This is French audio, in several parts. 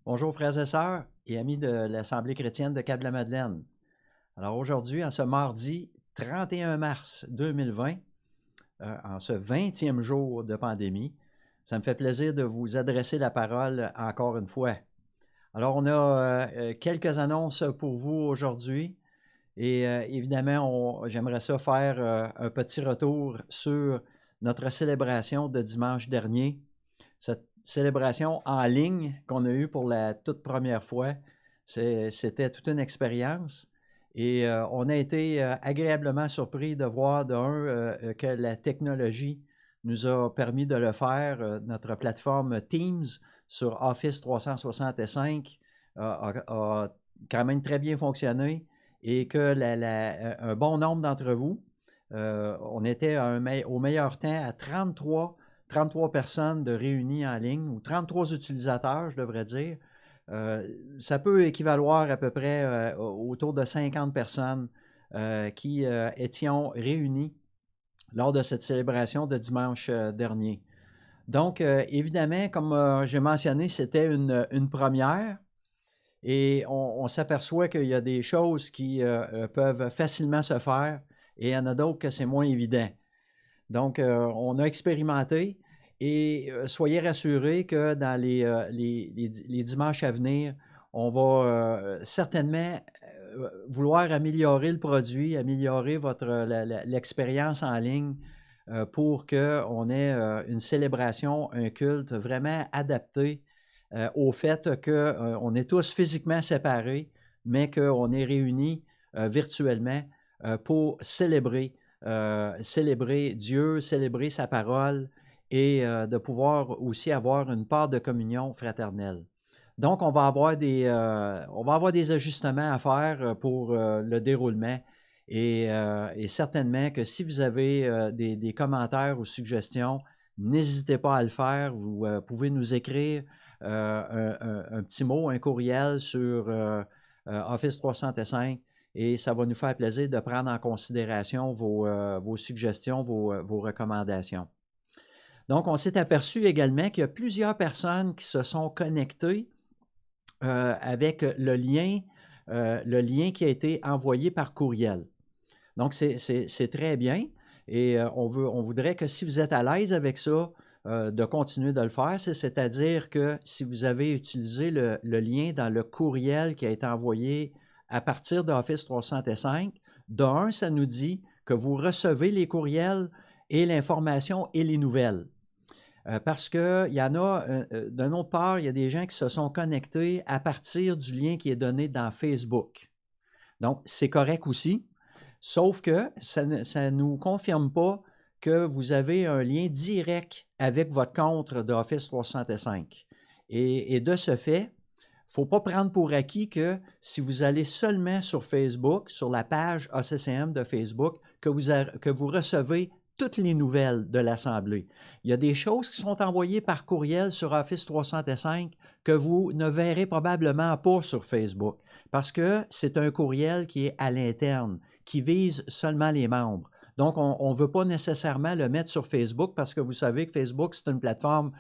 Bonjour frères et sœurs et amis de l'Assemblée chrétienne de Cap-de-la-Madeleine. Alors aujourd'hui, en ce mardi 31 mars 2020, en ce 20e jour de pandémie, ça me fait plaisir de vous adresser la parole encore une fois. Alors on a quelques annonces pour vous aujourd'hui et évidemment, j'aimerais ça faire un petit retour sur notre célébration de dimanche dernier. Cette célébration en ligne qu'on a eue pour la toute première fois, c'était toute une expérience et on a été agréablement surpris de voir que la technologie nous a permis de le faire. Notre plateforme Teams sur Office 365 a quand même très bien fonctionné et que un bon nombre d'entre vous, on était au meilleur temps à 33 personnes de réunies en ligne, ou 33 utilisateurs, je devrais dire. Ça peut équivaloir à peu près autour de 50 personnes qui étions réunies lors de cette célébration de dimanche dernier. Donc, évidemment, comme j'ai mentionné, c'était une première et on s'aperçoit qu'il y a des choses qui peuvent facilement se faire et il y en a d'autres que c'est moins évident. Donc, on a expérimenté et soyez rassurés que dans les dimanches à venir, on va certainement vouloir améliorer le produit, améliorer l'expérience en ligne pour qu'on ait une célébration, un culte vraiment adapté au fait qu'on est tous physiquement séparés, mais qu'on est réunis virtuellement pour célébrer Dieu, célébrer sa parole et de pouvoir aussi avoir une part de communion fraternelle. Donc, on va avoir des ajustements à faire pour le déroulement et certainement que si vous avez des commentaires ou suggestions, n'hésitez pas à le faire. Vous pouvez nous écrire un petit mot, un courriel sur Office 365 et ça va nous faire plaisir de prendre en considération vos suggestions, vos recommandations. Donc, on s'est aperçu également qu'il y a plusieurs personnes qui se sont connectées avec le lien qui a été envoyé par courriel. Donc, c'est très bien et on voudrait que si vous êtes à l'aise avec ça, de continuer de le faire. C'est-à-dire que si vous avez utilisé le lien dans le courriel qui a été envoyé à partir d'Office 365, d'un, ça nous dit que vous recevez les courriels et l'information et les nouvelles. Parce qu'il y en a, d'une autre part, il y a des gens qui se sont connectés à partir du lien qui est donné dans Facebook. Donc, c'est correct aussi, sauf que ça ne nous confirme pas que vous avez un lien direct avec votre compte d'Office 365. Et de ce fait, il ne faut pas prendre pour acquis que si vous allez seulement sur Facebook, sur la page ACCM de Facebook, que vous recevez toutes les nouvelles de l'Assemblée. Il y a des choses qui sont envoyées par courriel sur Office 365 que vous ne verrez probablement pas sur Facebook parce que c'est un courriel qui est à l'interne, qui vise seulement les membres. Donc, on ne veut pas nécessairement le mettre sur Facebook parce que vous savez que Facebook, c'est une plateforme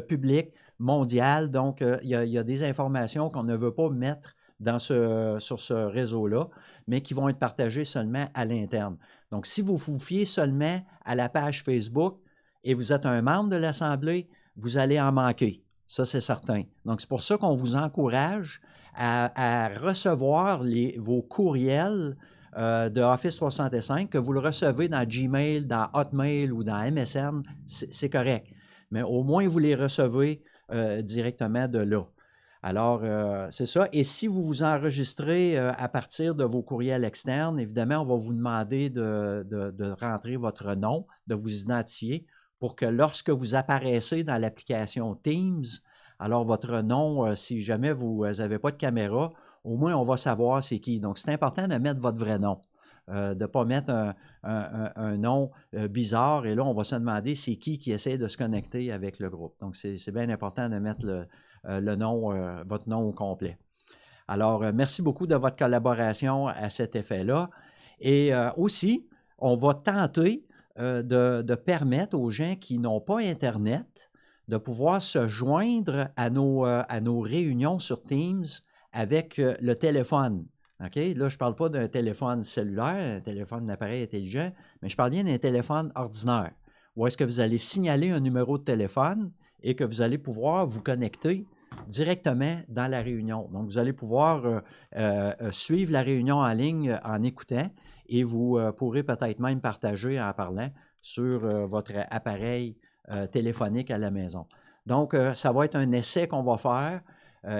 publique, mondiale. Donc, il y a des informations qu'on ne veut pas mettre sur ce réseau-là, mais qui vont être partagées seulement à l'interne. Donc, si vous vous fiez seulement à la page Facebook et vous êtes un membre de l'Assemblée, vous allez en manquer. Ça, c'est certain. Donc, c'est pour ça qu'on vous encourage à recevoir vos courriels de Office 365, que vous le recevez dans Gmail, dans Hotmail ou dans MSN, c'est correct. Mais au moins, vous les recevez directement de là. Alors, c'est ça. Et si vous vous enregistrez à partir de vos courriels externes, évidemment, on va vous demander de rentrer votre nom, de vous identifier pour que lorsque vous apparaissez dans l'application Teams, alors votre nom, si jamais vous n'avez pas de caméra, au moins on va savoir c'est qui. Donc, c'est important de mettre votre vrai nom. De ne pas mettre un nom bizarre et là, on va se demander c'est qui essaie de se connecter avec le groupe. Donc, c'est bien important de mettre le nom, votre nom au complet. Alors, merci beaucoup de votre collaboration à cet effet-là. Et aussi, on va tenter de permettre aux gens qui n'ont pas Internet de pouvoir se joindre à nos réunions sur Teams avec le téléphone. OK? Là, je ne parle pas d'un téléphone cellulaire, un téléphone d'appareil intelligent, mais je parle bien d'un téléphone ordinaire. Où est-ce que vous allez signaler un numéro de téléphone et que vous allez pouvoir vous connecter directement dans la réunion. Donc, vous allez pouvoir suivre la réunion en ligne en écoutant et vous pourrez peut-être même partager en parlant sur votre appareil téléphonique à la maison. Donc, ça va être un essai qu'on va faire.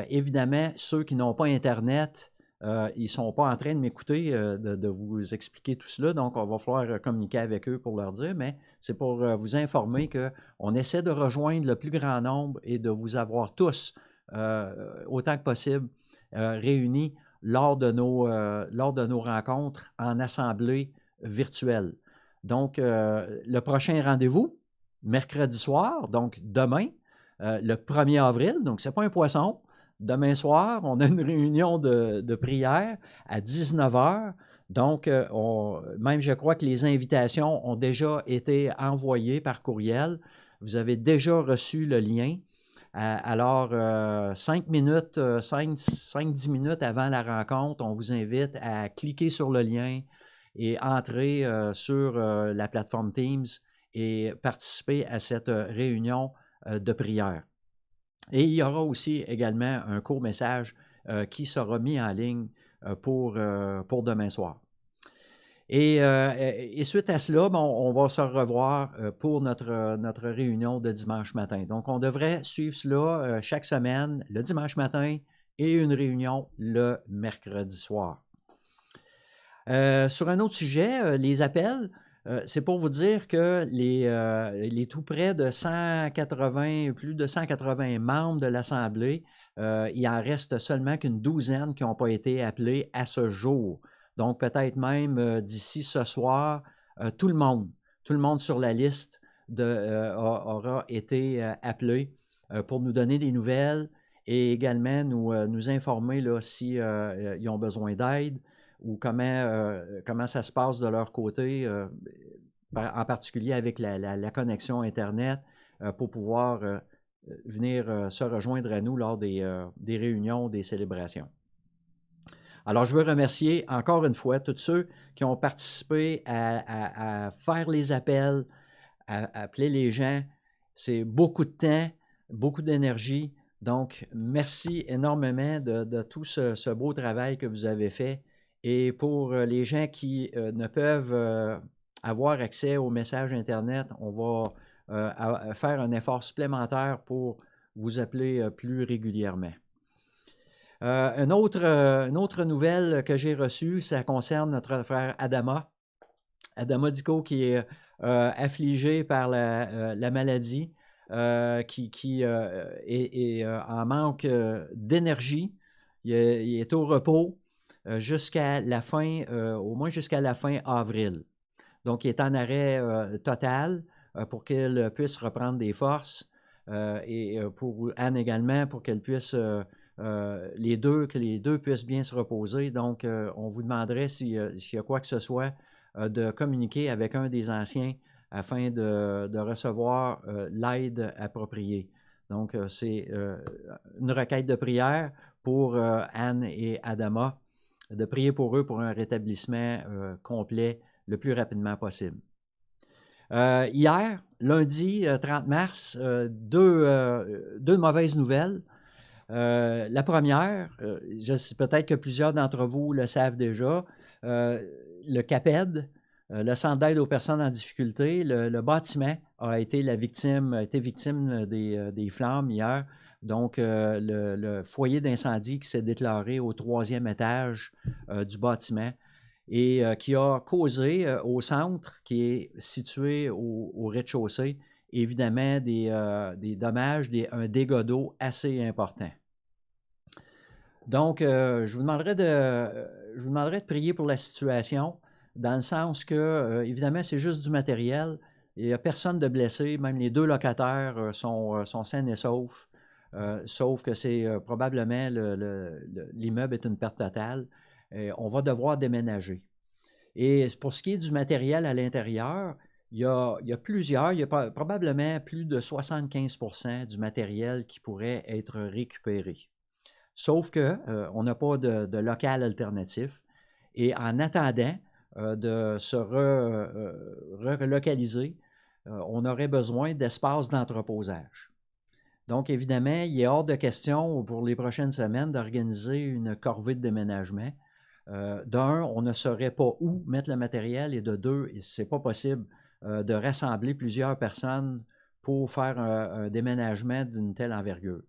Évidemment, ceux qui n'ont pas Internet, ils ne sont pas en train de m'écouter, de vous expliquer tout cela. Donc, on va falloir communiquer avec eux pour leur dire, mais c'est pour vous informer qu'on essaie de rejoindre le plus grand nombre et de vous avoir tous, autant que possible, réunis lors de nos rencontres en assemblée virtuelle. Donc, le prochain rendez-vous, mercredi soir, donc demain, le 1er avril, donc ce n'est pas un poisson. Demain soir, on a une réunion de prière à 19 h. Donc, même je crois que les invitations ont déjà été envoyées par courriel. Vous avez déjà reçu le lien. Alors, 5-10 minutes avant la rencontre, on vous invite à cliquer sur le lien et entrer sur la plateforme Teams et participer à cette réunion de prière. Et il y aura aussi également un court message qui sera mis en ligne pour demain soir. Et suite à cela, on va se revoir pour notre réunion de dimanche matin. Donc, on devrait suivre cela chaque semaine, le dimanche matin, et une réunion le mercredi soir. Sur un autre sujet, les appels, c'est pour vous dire que les tout près de 180, plus de 180 membres de l'Assemblée, il en reste seulement qu'une douzaine qui n'ont pas été appelés à ce jour. Donc, peut-être même d'ici ce soir, tout le monde sur la liste aura été appelé pour nous donner des nouvelles et également nous informer s'ils ont besoin d'aide ou comment ça se passe de leur côté, en particulier avec la connexion Internet, pour pouvoir venir se rejoindre à nous lors des réunions, des célébrations. Alors, je veux remercier encore une fois tous ceux qui ont participé à faire les appels, à appeler les gens. C'est beaucoup de temps, beaucoup d'énergie. Donc, merci énormément de tout ce beau travail que vous avez fait. Et pour les gens qui ne peuvent avoir accès aux messages Internet, on va faire un effort supplémentaire pour vous appeler plus régulièrement. Une autre nouvelle que j'ai reçue, ça concerne notre frère Adama. Adama Dico qui est affligé par la maladie, qui est en manque d'énergie. Il est au repos jusqu'à la fin, au moins jusqu'à la fin avril. Donc, il est en arrêt total pour qu'elle puisse reprendre des forces et pour Anne également, pour qu'elle puisse, que les deux puissent bien se reposer. Donc, on vous demanderait s'il y a quoi que ce soit de communiquer avec un des anciens afin de recevoir l'aide appropriée. Donc, c'est une requête de prière pour Anne et Adama, de prier pour eux pour un rétablissement complet le plus rapidement possible. Hier, lundi 30 mars, deux mauvaises nouvelles. La première, peut-être que plusieurs d'entre vous le savent déjà, le CAPED, le Centre d'aide aux personnes en difficulté, le bâtiment a été victime des flammes hier. Donc, le foyer d'incendie qui s'est déclaré au 3e étage du bâtiment et qui a causé au centre, qui est situé au rez-de-chaussée, évidemment des dommages, un dégât d'eau assez important. Donc, je vous demanderais de prier pour la situation, dans le sens que, évidemment, c'est juste du matériel. Il n'y a personne de blessé, même les deux locataires sont sains et saufs, sauf que c'est probablement l'immeuble est une perte totale. On va devoir déménager. Et pour ce qui est du matériel à l'intérieur, il y a probablement plus de 75% du matériel qui pourrait être récupéré. Sauf qu'on n'a pas de local alternatif. Et en attendant de se relocaliser, on aurait besoin d'espaces d'entreposage. Donc, évidemment, il est hors de question pour les prochaines semaines d'organiser une corvée de déménagement. D'un, on ne saurait pas où mettre le matériel, et de deux, ce n'est pas possible de rassembler plusieurs personnes pour faire un déménagement d'une telle envergure.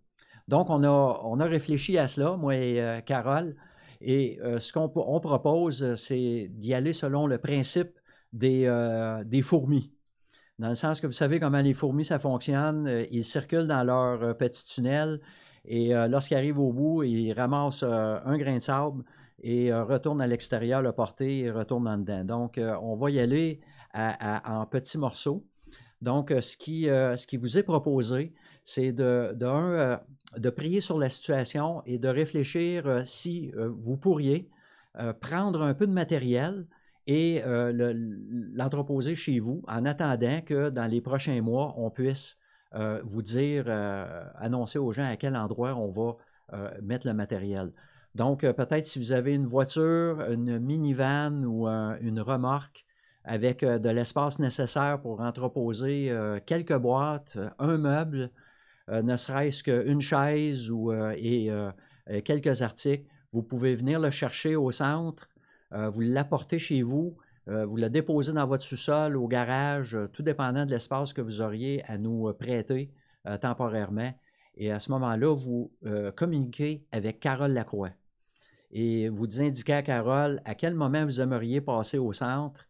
Donc, on a réfléchi à cela, moi et Carole, et ce qu'on propose, c'est d'y aller selon le principe des fourmis. Dans le sens que vous savez comment les fourmis, ça fonctionne. Ils circulent dans leur petit tunnel et lorsqu'ils arrivent au bout, ils ramassent un grain de sable et retournent à l'extérieur le porter et retournent en dedans. Donc, on va y aller en petits morceaux. Donc, ce qui vous est proposé, c'est de prier sur la situation et de réfléchir si vous pourriez prendre un peu de matériel et l'entreposer chez vous en attendant que dans les prochains mois, on puisse vous dire, annoncer aux gens à quel endroit on va mettre le matériel. Donc, peut-être si vous avez une voiture, une minivan ou une remorque avec de l'espace nécessaire pour entreposer quelques boîtes, un meuble, ne serait-ce qu'une chaise et quelques articles, vous pouvez venir le chercher au centre, vous l'apportez chez vous, vous le déposez dans votre sous-sol, au garage, tout dépendant de l'espace que vous auriez à nous prêter temporairement. Et à ce moment-là, vous communiquez avec Carole Lacroix. Et vous indiquez à Carole à quel moment vous aimeriez passer au centre.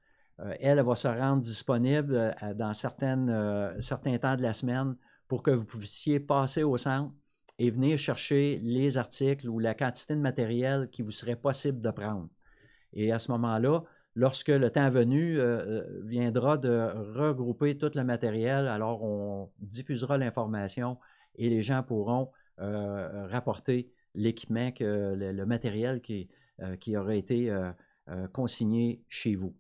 Elle va se rendre disponible dans certains temps de la semaine pour que vous puissiez passer au centre et venir chercher les articles ou la quantité de matériel qui vous serait possible de prendre. Et à ce moment-là, lorsque le temps venu viendra de regrouper tout le matériel, alors on diffusera l'information et les gens pourront rapporter l'équipement, le matériel qui aurait été consigné chez vous.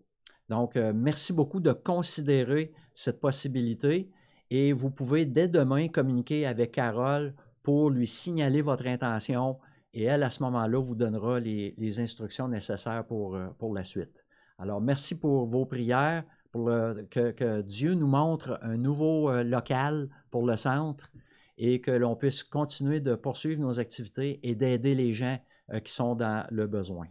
Donc, merci beaucoup de considérer cette possibilité et vous pouvez dès demain communiquer avec Carole pour lui signaler votre intention et elle, à ce moment-là, vous donnera les instructions nécessaires pour la suite. Alors, merci pour vos prières, que Dieu nous montre un nouveau local pour le centre et que l'on puisse continuer de poursuivre nos activités et d'aider les gens qui sont dans le besoin.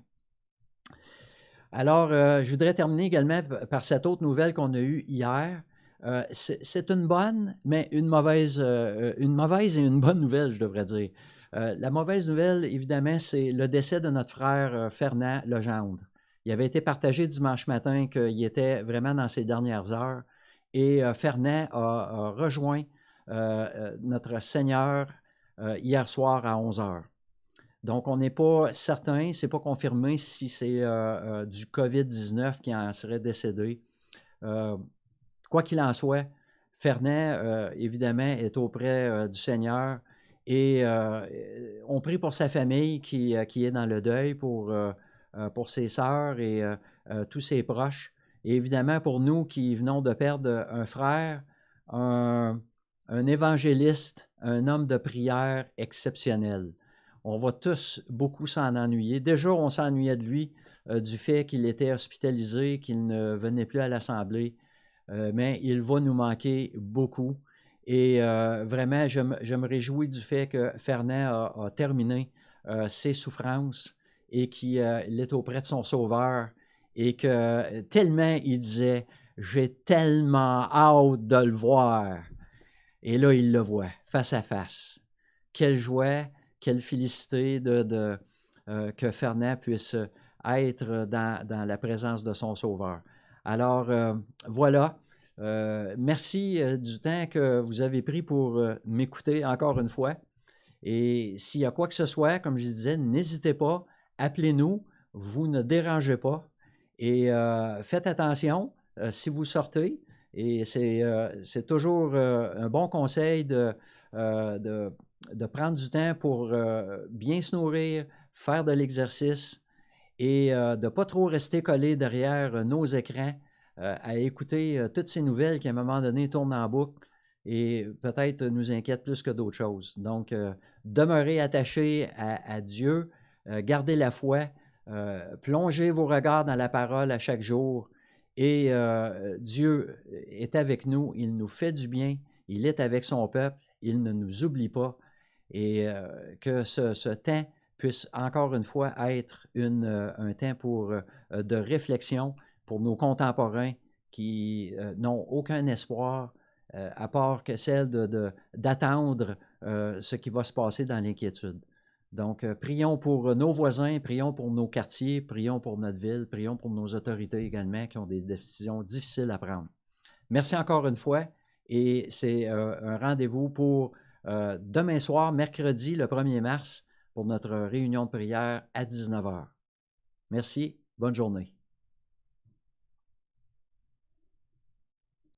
Alors, je voudrais terminer également par cette autre nouvelle qu'on a eue hier. C'est une bonne, mais une mauvaise et une bonne nouvelle, je devrais dire. La mauvaise nouvelle, évidemment, c'est le décès de notre frère Fernand Legendre. Il avait été partagé dimanche matin qu'il était vraiment dans ses dernières heures et Fernand a rejoint notre Seigneur hier soir à 11 heures. Donc, on n'est pas certain, ce n'est pas confirmé si c'est du COVID-19 qui en serait décédé. Quoi qu'il en soit, Fernand, évidemment, est auprès du Seigneur et on prie pour sa famille qui est dans le deuil, pour ses sœurs et tous ses proches. Et évidemment, pour nous qui venons de perdre un frère, un évangéliste, un homme de prière exceptionnel. On va tous beaucoup s'en ennuyer. Déjà, on s'ennuyait de lui du fait qu'il était hospitalisé, qu'il ne venait plus à l'Assemblée, mais il va nous manquer beaucoup. Et vraiment, je me réjouis du fait que Fernand a terminé ses souffrances et qu'il est auprès de son Sauveur et que tellement il disait « J'ai tellement hâte de le voir ». Et là, il le voit face à face. Quelle joie! Quelle félicité que Fernand puisse être dans la présence de son Sauveur. Alors, voilà. Merci du temps que vous avez pris pour m'écouter encore une fois. Et s'il y a quoi que ce soit, comme je disais, n'hésitez pas, appelez-nous, vous ne dérangez pas. Et faites attention si vous sortez. Et c'est toujours un bon conseil de prendre du temps pour bien se nourrir, faire de l'exercice et de ne pas trop rester collé derrière nos écrans à écouter toutes ces nouvelles qui, à un moment donné, tournent en boucle et peut-être nous inquiètent plus que d'autres choses. Donc, demeurez attachés à Dieu, gardez la foi, plongez vos regards dans la parole à chaque jour et Dieu est avec nous, il nous fait du bien, il est avec son peuple, il ne nous oublie pas et que ce temps puisse encore une fois être un temps de réflexion pour nos contemporains qui n'ont aucun espoir à part que celle d'attendre ce qui va se passer dans l'inquiétude. Donc, prions pour nos voisins, prions pour nos quartiers, prions pour notre ville, prions pour nos autorités également qui ont des décisions difficiles à prendre. Merci encore une fois et c'est un rendez-vous pour demain soir, mercredi, le 1er mars, pour notre réunion de prière à 19h. Merci, bonne journée.